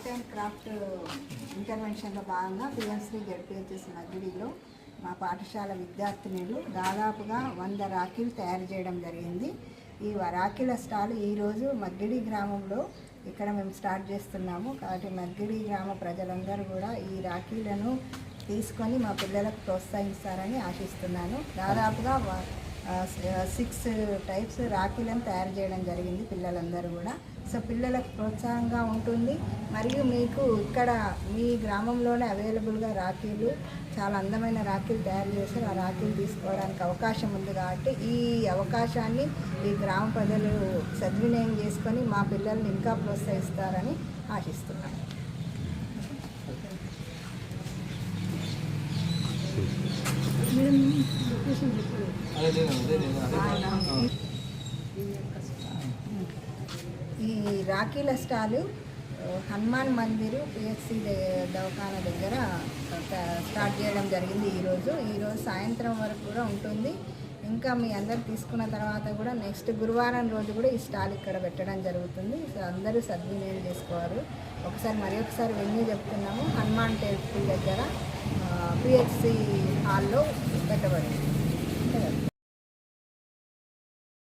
Art and craft ఇంటర్వెన్షన్లో భాగంగా PM SHRI ZPHS మద్దిడిలో మా పాఠశాల విద్యార్థినులు దాదాపుగా 100 రాఖీలు తయారు చేయడం జరిగింది. ఈ రాఖీల స్టాల్ ఈరోజు మద్దిడి గ్రామంలో ఇక్కడ మేము స్టార్ట్ చేస్తున్నాము. కాబట్టి మద్దిడి గ్రామ ప్రజలందరూ కూడా ఈ రాఖీలను తీసుకొని మా పిల్లలకు ప్రోత్సహిస్తారని ఆశిస్తున్నాను. దాదాపుగా 6 టైప్స్ రాఖీలను తయారు చేయడం జరిగింది పిల్లలందరూ కూడా. సో పిల్లలకు ప్రోత్సాహంగా ఉంటుంది. మరియు మీకు ఇక్కడ మీ గ్రామంలోనే అవైలబుల్గా రాఖీలు, చాలా అందమైన రాఖీలు తయారు చేశారు. ఆ రాఖీలు తీసుకోవడానికి అవకాశం ఉంది. కాబట్టి ఈ అవకాశాన్ని ఈ గ్రామ ప్రజలు సద్వినియోగం చేసుకొని మా పిల్లల్ని ఇంకా ప్రోత్సహిస్తారని ఆశిస్తున్నాను. ఈ రాఖీల స్టాలు హనుమాన్ మందిర్ పిహెచ్సి దవాఖానా దగ్గర స్టార్ట్ చేయడం జరిగింది. ఈరోజు సాయంత్రం వరకు కూడా ఉంటుంది. ఇంకా మీ అందరు తీసుకున్న తర్వాత కూడా నెక్స్ట్ గురువారం రోజు కూడా ఈ స్టాల్ ఇక్కడ పెట్టడం జరుగుతుంది. సో అందరూ సద్వినియోగం చేసుకోవాలి. ఒకసారి వెన్యూ చెప్తున్నాము. హనుమాన్ టెంపుల్ దగ్గర పిహెచ్సి హాల్లో పెట్టబడింది.